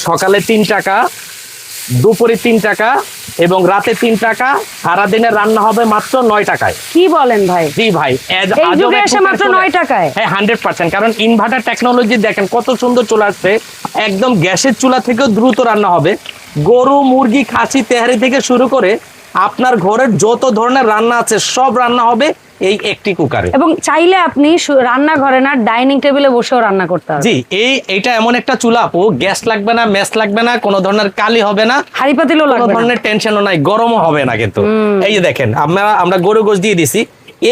সকালে 3 টাকা, দুপুরে 3 টাকা এবং রাতে 3 টাকা, সারাদিনে রান্না হবে মাত্র 9 টাকায়। কি বলেন ভাই? জি ভাই, এই যুগে এসে মাত্র 9 টাকায়? হ্যাঁ 100%। কারণ ইনভার্টার টেকনোলজি দেখেন কত সুন্দর চলে আসছে, একদম গ্যাসের চুলা থেকেও দ্রুত রান্না হবে। গরু, মুরগি, খাসি, তেহারি থেকে শুরু করে আপনার ঘরের যত ধরনের রান্না আছে সব রান্না হবে এই একটি কুকারে। এবং চাইলে আপনি রান্নাঘরে না, ডাইনিং টেবিলে বসেও রান্না করতে পারবেন। জি, এইটা এমন একটা চুলা আপু, গ্যাস লাগবে না, মেস লাগবে না, কোনো ধরনের কালি হবে না, হাড়ি পাতিলও লাগবে না, কোনো ধরনের টেনশনও নাই, গরমও হবে না। কিন্তু এই যে দেখেন আমরা গরু গোশ দিয়ে দিছি,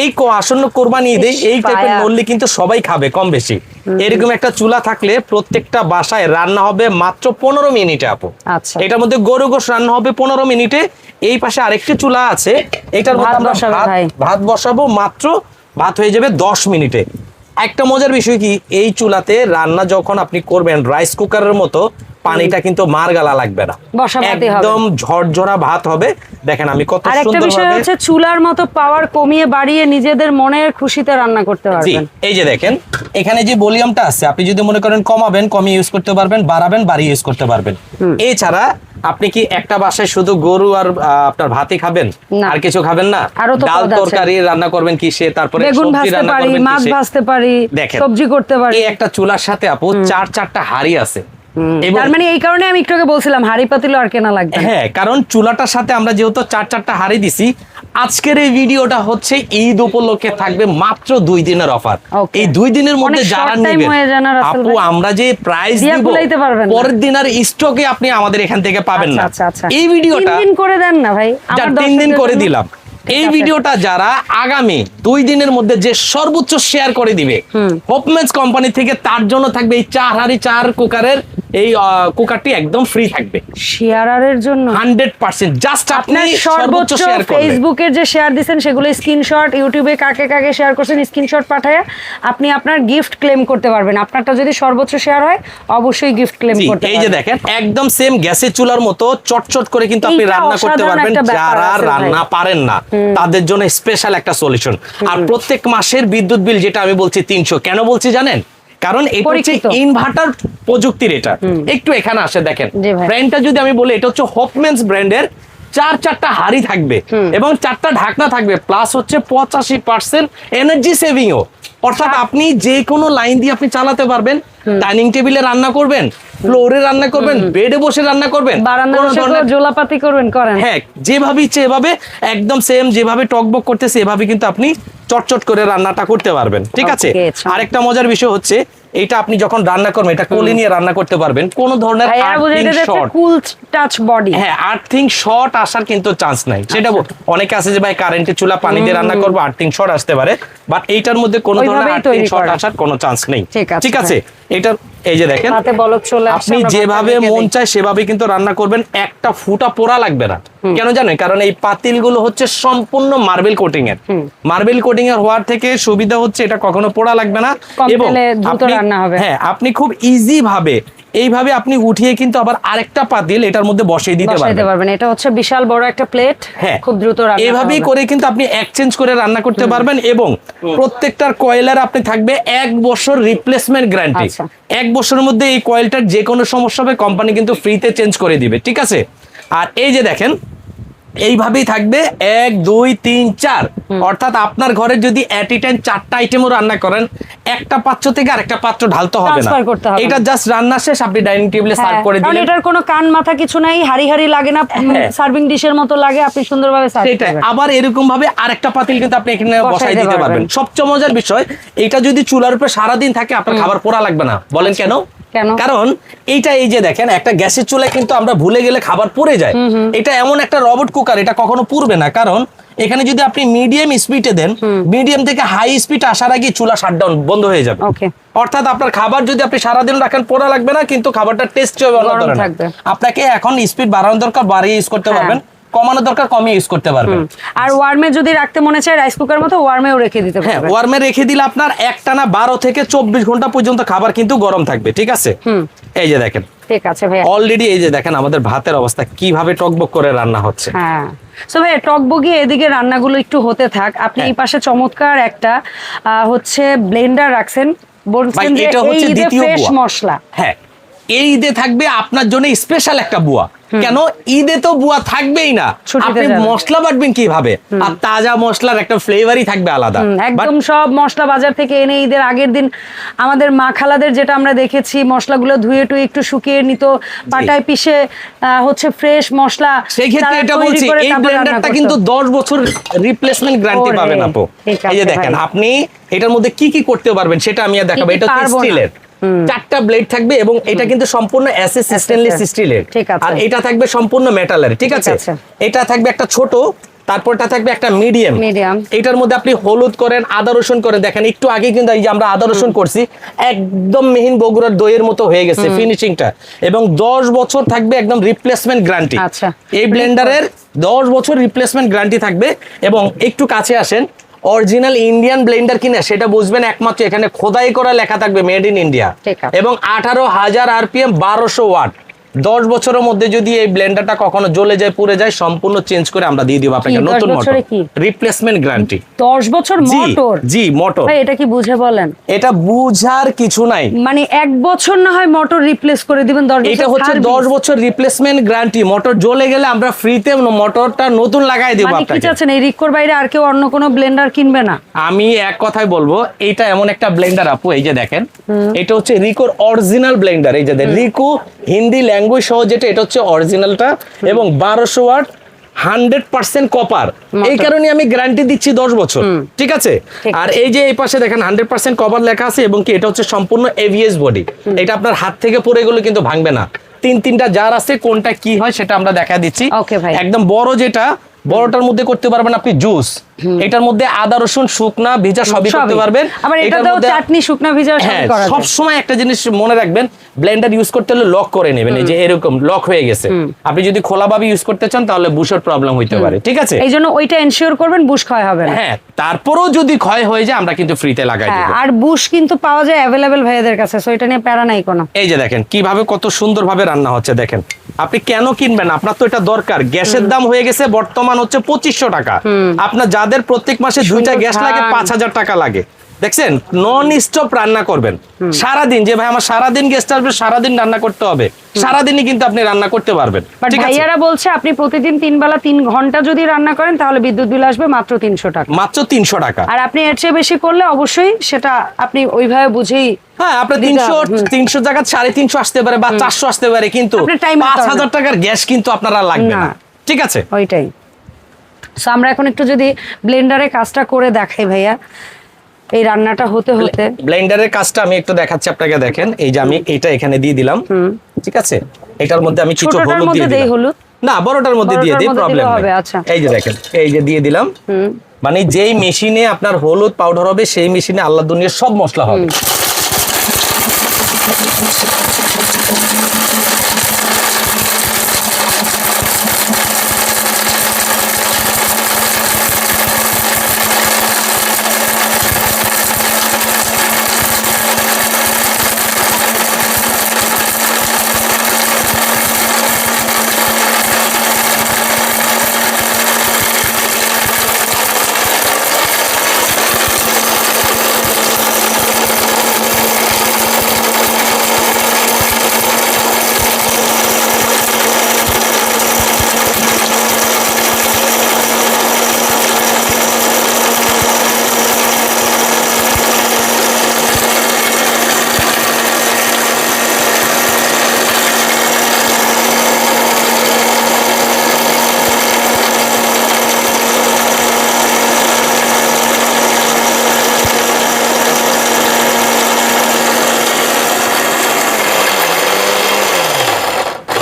এই আসন্ন কোরবানি ঈদে এই টাইপের নল্লি কিন্তু সবাই খাবে কম বেশি। এরকম একটা চুলা থাকলে প্রত্যেকটা বাসায় রান্না হবে মাত্র 15 মিনিটে আপু। আচ্ছা, এটার মধ্যে গরু গোশ রান্না হবে 15 মিনিটে। এই পাশে আরেকটি চুলা আছে, এটার মধ্যে আমরা ভাত বসাবো, মাত্র ভাত হয়ে যাবে 10 মিনিটে। একটা মজার বিষয় কি, এই চুলাতে রান্না যখন আপনি করবেন রাইস কুকারের মতো পানিটা কিন্তু মার গালা লাগবে না, একদম ঝরঝরা ভাত হবে। দেখেন আমি কত সুন্দর। আরেকটা বিষয় হচ্ছে চুলার মতো পাওয়ার কমিয়ে বাড়িয়ে নিজেদের মনের খুশিতে রান্না করতে পারবেন। এই যে দেখেন এখানে যে ভলিউমটা আছে, আপনি যদি মনে করেন কমাবেন কমিয়ে ইউজ করতে পারবেন, বাড়াবেন বাড়িয়ে ইউজ করতে পারবেন। এছাড়া আপনি কি একটা বাসায় শুধু গরু আর আপনার ভাতই খাবেন, আর কিছু খাবেন না? ডাল তরকারি রান্না করবেন কিসে, তারপরে সবজি রান্না করবেন, মাছ ভাজতে পারি, সবজি করতে পারি। এই একটা চুলার সাথে আপু 4-4টা হাঁড়ি আছে। তার মানে এই কারণে আমি একটু আগে বলছিলাম হাঁড়ি পাতিল আর কেনা লাগবে। হ্যাঁ, কারণ চুলাটার সাথে আমরা যেহেতু 4-4টা হাঁড়ি দিছি। আজকের এই ভিডিওটা হচ্ছে ঈদ উপলক্ষে থাকবে মাত্র 2 দিনের অফার। এই 2 দিনের মধ্যে যারা নেবেন আপু, আমরা যে প্রাইস দিব পরের দিন আর স্টকে আপনি আমাদের এখান থেকে পাবেন না। এই ভিডিওটা 3 দিন করে দেন না ভাই, 3 দিন করে দিলাম। এই ভিডিওটা যারা আগামী 2 দিনের মধ্যে যে সর্বোচ্চ শেয়ার করে দিবে হোপমেন্স কোম্পানি থেকে, তার জন্য থাকবে এই 4 হাঁড়ি 4 কুকারের এই কুকারটি একদম ফ্রি থাকবে শেয়ারের জন্য 100%। জাস্ট আপনি সর্বোচ্চ শেয়ার করবেন। ফেসবুকের যে শেয়ার দিবেন সেগুলো স্ক্রিনশট, ইউটিউবে কাকে কাকে শেয়ার করছেন স্ক্রিনশট পাঠায় আপনি আপনার গিফট ক্লেম করতে পারবেন। আপনারটা যদি সর্বোচ্চ শেয়ার হয় অবশ্যই গিফট ক্লেম করতে পারবেন। এই যে দেখেন একদম সেম গ্যাসের চুলার মতো চটচট করে কিন্তু আপনি রান্না করতে পারবেন। যারা রান্না পারেন না তাদের জন্য স্পেশাল একটা সলিউশন। আর প্রত্যেক মাসের বিদ্যুৎ বিল যেটা আমি বলছি 300, কেন বলছি জানেন? কারণ এটা হচ্ছে ইনভার্টার প্রযুক্তির। এটা একটু এখানে আসে দেখেন, ব্র্যান্ডটা যদি আমি বলি, এটা হচ্ছে হোপমেন্স ব্র্যান্ডের। 4-4টা হাঁড়ি থাকবে এবং 4টা ঢাকনা থাকবে, প্লাস হচ্ছে 85% এনার্জি সেভিংও। অর্থাৎ আপনি যে কোনো লাইন দিয়ে আপনি চালাতে পারবেন। ডাইনিং টেবিলে রান্না করবেন, ফ্লোরে রান্না করবেন, বেডে বসে রান্না করবেন, জোলাপাতি করবেন, করেন হ্যাঁ যেভাবে ইচ্ছে এভাবে, একদম সেম যেভাবে টকবক করতেছে এভাবে কিন্তু আপনি চটচট করে রান্নাটা করতে পারবেন। ঠিক আছে। আরেকটা মজার বিষয় হচ্ছে, এটা আপনি যখন রান্না করবেন এটা কোলে নিয়ে রান্না করতে পারবেন, কোন ধরনের আর্থিং শর্ট আসার কিন্তু চান্স নাই। সেটা অনেকে আছে যে ভাই কারেন্টের চুলা পানি দিয়ে রান্না করবো, আর্থিং শর্ট আসতে পারে, বাট এইটার মধ্যে কোনো ধরনের আর্থিং শর্ট আসার কোনো চান্স নেই। ঠিক আছে। এটা এই যে দেখেন আপনি যেভাবে মন চায় সেভাবে কিন্তু রান্না করবেন, একটা ফুটা পোড়া লাগবে না। কেন জানেন? কারণ এই পাতিলগুলো হচ্ছে সম্পূর্ণ মার্বেল কোটিং এর। মার্বেল কোটিং এর হওয়ার থেকে সুবিধা হচ্ছে এটা কখনো পোড়া লাগবে না, এবং হ্যাঁ আপনি খুব ইজি ভাবে এইভাবে আপনি উঠিয়ে কিন্তু আবার আরেকটা পাতিল এটার মধ্যে বসিয়ে দিতে পারবেন। এটা হচ্ছে বিশাল বড় একটা প্লেট, খুব দ্রুত রান্না এইভাবেই করে কিন্তু আপনি এক্সচেঞ্জ করে রান্না করতে পারবেন। এবং প্রত্যেকটার কয়েলের আপনি থাকবে 1 বছর রিপ্লেসমেন্ট গ্যারান্টি। 1 বছরের মধ্যে এই কয়েলটার যে কোনো সমস্যা হবে কোম্পানি কিন্তু ফ্রিতে চেঞ্জ করে দিবে। ঠিক আছে। আর এই যে দেখেন এইভাবেই থাকবে 1 2 3 4, অর্থাৎ আপনার ঘরে যদি এট এ টাইম 4টা আইটেমও রান্না করেন, একটা পাত্র থেকে আরেকটা পাত্র ঢালতে হবে না। এটা জাস্ট রান্না শেষ আপনি ডাইনিং টেবিলে সার্ভ করে দিলেন। কারণ এটার কোনো কান মাথা কিছু নাই, হাড়ি হাড়ি লাগে না, সার্ভিং ডিশের মতো লাগে, আপনি সুন্দরভাবে সার্ভ করবেন। আবার এরকম ভাবে আরেকটা পাতিল কিন্তু আপনি এখানে বসাই দিতে পারবেন। সবচেয়ে মজার বিষয়, এটা যদি চুলার উপরে সারা দিন থাকে আপনার খাবার পোড়া লাগবে না। বলেন কেন? কারণ এইটা এই যে দেখেন একটা গ্যাসের চুলায় কিন্তু আমরা ভুলে গেলে খাবার পুড়ে যায়। এটা এমন একটা রবট কুকার, এটা কখনো পুড়বে না। কারণ এখানে যদি আপনি মিডিয়াম স্পিডে দেন, মিডিয়াম থেকে হাই স্পিড আসার আগে চুলা শাটডাউন বন্ধ হয়ে যাবে। অর্থাৎ আপনার খাবার যদি আপনি সারাদিন রাখেন পোড়া লাগবে না, কিন্তু খাবারটা টেস্ট হবে অন্য ধরনের। আপনাকে এখন স্পিড বাড়ানোর দরকার, বাড়িয়ে ইউজ করতে পারবেন, কমানোর দরকার কমিয়ে ইউজ করতে পারবেন। আর ওয়ার্মে যদি রাখতে মনে চায় রাইস কুকার মতো ওয়ার্মেও রেখে দিতে পারবেন। হ্যাঁ, ওয়ার্মে রেখে দিলে আপনার একটানা 12 থেকে 24 ঘন্টা পর্যন্ত খাবার কিন্তু গরম থাকবে। ঠিক আছে। এই যে দেখেন, ঠিক আছে ভাই, অলরেডি এই যে দেখেন আমাদের ভাতের অবস্থা কিভাবে টকবক করে রান্না হচ্ছে। হ্যাঁ সো ভাই টকবগি এদিকে রান্নাগুলো একটু হতে থাক, আপনি এই পাশে চমৎকার একটা হচ্ছে ব্লেন্ডার রাখছেন, বলছেন যে এটা হচ্ছে দ্বিতীয় মশলা। হ্যাঁ, এই ঈদে থাকবে আপনার জন্য স্পেশাল একটা বুয়া। কেন ঈদে তো বুয়া থাকবেই না, ছুটিতে আপনি যাবে। মশলা বাটবেন কিভাবে? আর তাজা মশলার একটা ফ্লেভারই থাকবে আলাদা। একদম সব মশলা বাজার থেকে এনে ঈদের আগের দিন আমাদের মা খালাদের যেটা আমরা দেখেছি, মশলাগুলো ধুয়ে টুয়ে একটু শুকিয়ে নিত, পাটায় পিষে হচ্ছে ফ্রেশ মশলা। সেই ক্ষেত্রে তারা এটা তৈরি বলছি, করে এই তারপর রান্না ব্লেন্ডারটা করতো। কিন্তু 10 বছর রিপ্লেসমেন্ট গ্যারান্টি ওরে, পাবেন আপু। ঠিক এই যে আছে দেখেন ভাই। আপনি এটার মধ্যে কি কি করতে পারবেন সেটা আমি আর দেখাবো। কি এটা হচ্ছে পারবো না। স্টিলের, 4টা ব্লেড থাকবে এবং এটা কিন্তু সম্পূর্ণ এসএস স্টেনলেস স্টিলের। ঠিক আছে। আর এটা থাকবে সম্পূর্ণ মেটালের, ঠিক ঠিক আছে? আছে। এটা থাকবে একটা ছোট, তারপরটা থাকবে একটা মিডিয়াম। Medium। এটার মধ্যে আপনি হলুদ করেন, আদা রসুন করেন, দেখেন একটু আগে কিন্তু এই যে আমরা আদা রসুন করছি, একদম মিহিন বগুড়ার দইয়ের মতো হয়ে গেছে ফিনিশিংটা। এবং 10 বছর থাকবে একদম রিপ্লেসমেন্ট গ্যারান্টি। আচ্ছা। এই ব্লেন্ডারের 10 বছর রিপ্লেসমেন্ট গ্যারান্টি থাকবে। এবং একটু কাছে আসেন, অরিজিনাল ইন্ডিয়ান ব্লেন্ডার কিনা সেটা বুঝবেন একমাত্র এখানে খোদাই করা লেখা থাকবে মেড ইন ইন্ডিয়া। ঠিক আছে। এবং 18,000 আরপিএম 1200 ওয়াট। 10 বছরের মধ্যে যদি এই ব্লেন্ডারটা কখনো জ্বলে যায়, পুড়ে যায়, সম্পূর্ণ চেঞ্জ করে আমরা দিয়ে দিব আপনাকে 10 নতুন মোটর। বছরে কি? Replacement guarantee. 10 বছর মোটর? জি মোটর। ভাই এটা কি বুঝে বলেন? এটা বুঝার কিছু নাই, মানে 1 বছর না হয় মোটর রিপ্লেস করে দিবেন, 10 বছর এটা হচ্ছে service। 10 বছর রিপ্লেসমেন্ট গ্যারান্টি। মোটর জ্বলে গেলে আমরা ফ্রিতে মোটরটা নতুন লাগাই দেব মানে কি আপনাকে। চাচ্ছেন এই রিক্কোর বাইরে আর কেউ অন্য কোনো ব্লেন্ডার কিনবে না? আমি এক কথাই বলবো, এটা এমন একটা ব্লেন্ডার আপু, এই যে দেখেন, এটা হচ্ছে রিকোর অরিজিনাল ব্লেন্ডার। এই যে রিকো হিন্দি ল্যাঙ্গুয়েজ সহ যেটা, এটা হচ্ছে অরিজিনালটা। এবং 1200 ওয়াট, 100% কপার। এই কারণে আমি গ্যারান্টি দিচ্ছি 10 বছর, ঠিক আছে? আর এই যে এই পাশে দেখেন 100% কপার লেখা আছে। এবং কি এটা হচ্ছে সম্পূর্ণ এভিএস বডি। এটা আপনার হাত থেকে পড়ে গেলে কিন্তু ভাঙবে না। তিনটা জার আছে, কোনটা কি হয় সেটা আমরা দেখা দিচ্ছি। ওকে ভাই। একদম বড় যেটা, বড়টার মধ্যে করতে পারবেন আপনি জুস। এটার মধ্যে আদা রসুন শুকনা ভিজা সবই করতে পারবেন। আবার এটাতেও চাটনি শুকনা ভিজা সবই হ্যাঁ, করা যায়। সব সময় একটা জিনিস মনে রাখবেন, ব্লেন্ডার ইউজ করতে হলে লক করে নেবেন। এই যে এরকম লক হয়ে গেছে, আপনি যদি খোলাভাবে ইউজ করতে চান তাহলে বুশের প্রবলেম হইতে পারে, ঠিক আছে? এই জন্য ওইটা এনশিওর করবেন বুশ ক্ষয় হবে না। হ্যাঁ, তারপরেও যদি ক্ষয় হয়ে যায় আমরা কিন্তু ফ্রিতে লাগাই হ্যাঁ, দেব। আর বুশ কিন্তু পাওয়া যায় অ্যাভেলেবেল ভাইয়াদের কাছে, সো এটা নিয়ে প্যারা নাই কোনো। এই যে দেখেন কিভাবে কত সুন্দরভাবে রান্না হচ্ছে, দেখেন। আপনি কেন কিনবেন? আপনার তো এটা দরকার। গ্যাসের দাম হয়ে গেছে বর্তমান হচ্ছে 2500 টাকা। আপনার যাদের প্রত্যেক মাসে 2টা গ্যাস লাগে, 5000 টাকা লাগে, দেখছেন? নন স্টপ রান্না করবেন সারাদিন। যে ভাই আমার সারাদিন গেস্ট আসবে, সারাদিন রান্না করতে হবে, সারাদিনই কিন্তু আপনি রান্না করতে পারবেন, বাট ঠিক আছে? ভাইয়ারা বলছে আপনি প্রতিদিন 3 বেলা 3 ঘন্টা যদি রান্না করেন তাহলে বিদ্যুৎ বিল আসবে মাত্র 300 টাকা। মাত্র 300 টাকা। আর আপনি এর চেয়ে বেশি করলে অবশ্যই সেটা আপনি ওইভাবে বুঝেই হ্যাঁ, আপনার দিতে 300 হবে। 300 জায়গা 350 আসতে পারে বা 400 আসতে পারে, কিন্তু আপনার time মতো 5000 টাকার গ্যাস কিন্তু আপনার আর লাগবে না। না, ঠিক আছে? ওইটাই। সো আমরা এখন একটু যদি ব্লেন্ডারে কাজটা করে দেখাই ভাইয়া, এই রান্নাটা হতে হতে। ব্লেন্ডারের কাজটা আমি একটু দেখাচ্ছি আপনাকে। দেখেন এই যে আমি এটা এখানে দিয়ে দিলাম, ঠিক আছে? এটার মধ্যে আমি কিছু ছোটটার হলুদ মধ্যে দিয়ে দেই দিলাম। হলুদ? না, বড়টার মধ্যে দিয়ে দিই, বড়টার মধ্যে প্রবলেম দিলেও নেই। হবে, আচ্ছা। এই যে দেখেন, এই যে দিয়ে দিলাম। মানে যেই মেশিনে আপনার হলুদ পাউডার হবে, সেই মেশিনে আল্লাহ দুনিয়ার সব মশলা হবে।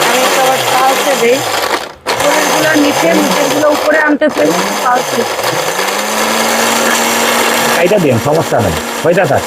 আমি একটু আবার পালসে দেই, উপরেরগুলো নিচে, নিচেরগুলো উপরে আনতে চাই, পালসে। এটা দিন, সমস্যা নেই, ওইটা থাক।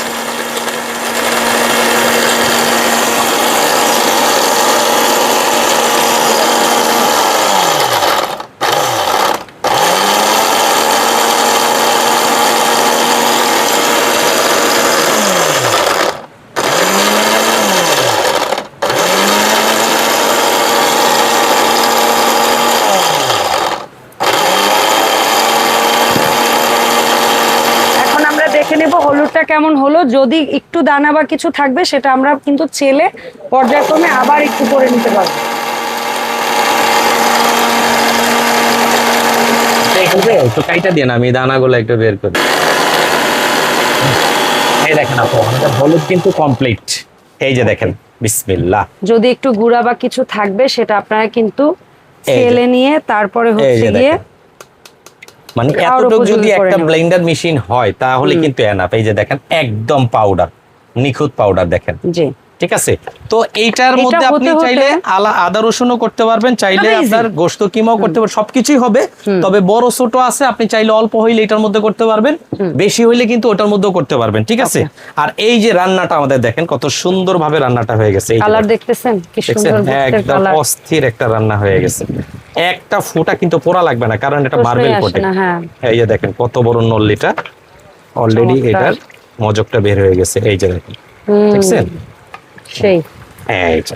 এখন আমরা দেখে নেব হলুদটা কালারটা কেমন হলো, যদি একটু দানা বা কিছু থাকবে সেটা আমরা কিন্তু চেলে পর্যায়ক্রমে আবার একটু করে নিতে পারবো। একটু কাইটা দিয়ে না, আমি দানাগুলো একটু বের করি। এই দেখেন আপু, আমাদের হলুদ কিন্তু কমপ্লিট। এই যে দেখেন, বিসমিল্লাহ। যদি একটু গুঁড়া বা কিছু থাকবে সেটা আপনারা কিন্তু এই যে। চেলে নিয়ে তারপরে এই হচ্ছে যে গিয়ে দেখেন, মানে খাওয়ার এতটুকু উপযোগী যদি করে একটা নেবেন। ব্লেন্ডার মেশিন হয় তাহলে কিন্তু এনাফ। এই যে দেখেন, একদম পাউডার, নিখুঁত পাউডার দেখেন। জি, ঠিক আছে। তো এইটার এটা মধ্যে আপনি হতে হতে- চাইলে আদা রসুনও করতে পারবেন, চাইলে তবে easy। আপনার গোশত কিমাও করতে পারবেন, সবকিছুই হবে। তবে বড় ছোট আছে, আপনি চাইলে অল্প হইলে এটার মধ্যে করতে পারবেন, বেশি হইলে কিন্তু ওটার মধ্যেও করতে পারবেন। ঠিক আছে। আর এই যে রান্নাটা আমাদের দেখেন কত সুন্দর ভাবে রান্নাটা হয়ে গেছে। এই যে কালার দেখেন, দেখতেছেন কি দেখছেন? সুন্দর একদম কালার, অস্থির একটা রান্না হয়ে গেছে। একটা ফুটা কিন্তু পোড়া লাগবে না, কারণ এটা প্রশ্নই মার্বেল আসে কোটিং। না, হ্যাঁ। এই যে দেখেন কত বড় নল্লিটা, অলরেডি চমৎকার। এটার মজকটা বের হয়ে গেছে। এই যে দেখেন, দেখছেন? সেই। এই যে।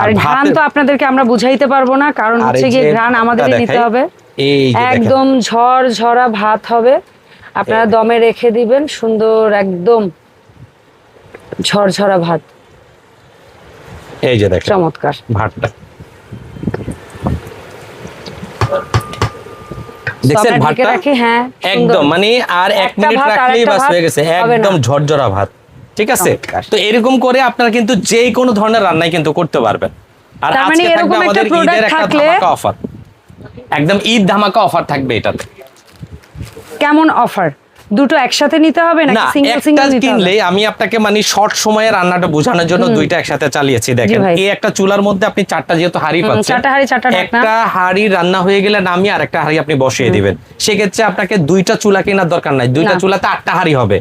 আর ঘ্রাণ তো আপনাদেরকে আমরা বুঝাইতে পারবো না, কারণ আর হচ্ছে এই গিয়ে যে ঘ্রাণ আমাদেরই ভাতটা নিতে দেখাই। হবে। এই যে দেখেন, একদম ঝরঝরা ভাত হবে, আপনারা দমে রেখে দিবেন, সুন্দর একদম ঝরঝরা ভাত, এই যে দেখেন চমৎকার। ভাতটা তো দেখছেন আমরা ঢেকে ভাতটা রাখি, হ্যাঁ, সুন্দর। একদম, মানে আর এক একটা মিনিট ভাত আর রাখলেই একটা বাস ভাত হয়ে গেছে, হবে না। একদম ঝরঝরা ভাত। ঠিক আছে। চমৎকার। তো এরকম করে আপনারা কিন্তু যে কোনো ধরনের রান্নাই কিন্তু করতে পারবেন। আর তার মানে আজকে থাকবে এরকম একটা আমাদের ঈদের product একটা থাকলে- ধামাকা অফার, একদম ঈদ ধামাকা অফার থাকবে এটাতে। কেমন অফার? দুটো একসাথে নিতে হবে না, নাকি সিঙ্গেল একটা সিঙ্গেল নিতে হবে? কিনলে আমি আপনাকে মানে শর্ট সময়ে রান্নাটা বোঝানোর জন্য দুইটা একসাথে চালিয়েছি। দেখেন, ভাই। এই একটা চুলার মধ্যে আপনি চারটা যেহেতু হাঁড়ি পাচ্ছেন, চারটা হাঁড়ি, চারটা ঢাকনা। একটা হাঁড়ি রান্না হয়ে গেলে নামিয়ে আরেকটা হাঁড়ি আপনি বসিয়ে দিবেন। সেক্ষেত্রে আপনাকে দুইটা চুলা কেনার দরকার নাই, দুইটা না। চুলাতে 8টা হাঁড়ি হবে।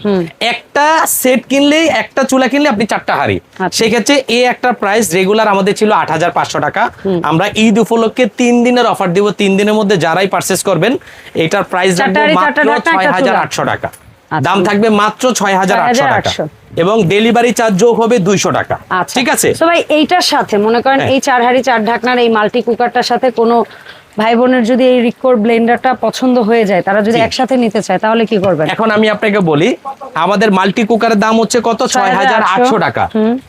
একটা সেট কিনলেই, একটা চুলা কিনলে আপনি 4টা হাঁড়ি। আচ্ছা। সেক্ষেত্রে এই একটা প্রাইস রেগুলার আমাদের ছিল 8,500 টাকা। আমরা ঈদ উপলক্ষে 3 দিনের অফার দিব। 3 দিনের মধ্যে যারাই পারচেজ করবেন এটার প্রাইস চারটা রাখবো হাঁড়ি, মাত্র চারটা ঢাকনা, একটা চুলা। 6,800 টাকা। আচ্ছা। দাম থাকবে মাত্র 6,800 টাকা, 6,800 এবং ডেলিভারি চার্জ যোগ হবে 200 টাকা। আচ্ছা, ঠিক আছে। তো ভাই এইটার সাথে মনে করেন হ্যাঁ। এই 4 হাঁড়ি 4 ঢাকনার এই মাল্টি কুকারটার সাথে কোনো ভাই বোনের যদি এই রিকোর ব্লেন্ডারটা পছন্দ হয়ে যায়, তারা যদি জি। একসাথে নিতে চায় তাহলে কি করবেন? এখন আমি আপনাকে বলি, আমাদের মাল্টি কুকারের দাম হচ্ছে কত? 6,800 টাকা।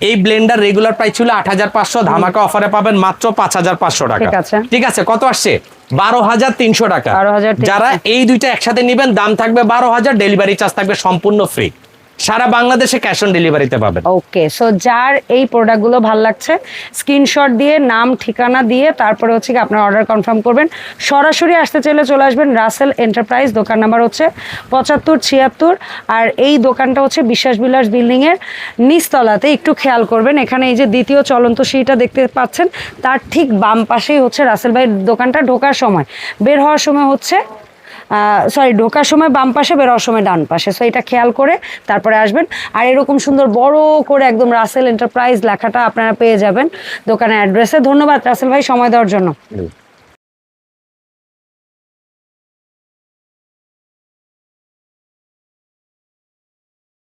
এই ব্লেন্ডার রেগুলার প্রাইস ছিল 8,500, ধামাকা অফারে পাবেন মাত্র 5,500 টাকা। ঠিক আছে। ঠিক আছে, কত আসছে? 12,300 টাকা। 12,300 যারা এই দুইটা একসাথে নেবেন দাম থাকবে 12,000, ডেলিভারি চার্জ থাকবে সম্পূর্ণ ফ্রি। সারা বাংলাদেশে ক্যাশ অন ডেলিভারিতে পাবেন। ওকে, সো যার এই প্রোডাক্টগুলো ভালো লাগছে স্ক্রিনশট দিয়ে নাম ঠিকানা দিয়ে তারপরে হচ্ছে কি আপনার অর্ডার কনফার্ম করবেন। সরাসরি আসতে চাইলে চলে আসবেন রাসেল এন্টারপ্রাইজ, দোকান নাম্বার হচ্ছে 7576। আর এই দোকানটা হচ্ছে বিশ্বাস বিলাস বিল্ডিংয়ের নিচতলাতে। একটু খেয়াল করবেন, এখানে এই যে দ্বিতীয় চলন্ত সিঁড়িটা দেখতে পাচ্ছেন তার ঠিক বাম পাশেই হচ্ছে রাসেল ভাইয়ের দোকানটা। ঢোকার সময়, বের হওয়ার সময় হচ্ছে ঢোকার সময় বাম পাশে, বের হওয়ার সময় ডান পাশে। সো এটা খেয়াল করে তারপরে আসবেন। আর এরকম সুন্দর বড় করে একদম রাসেল এন্টারপ্রাইজ লেখাটা আপনারা পেয়ে যাবেন দোকানের অ্যাড্রেসে। ধন্যবাদ রাসেল ভাই সময় দেওয়ার জন্য।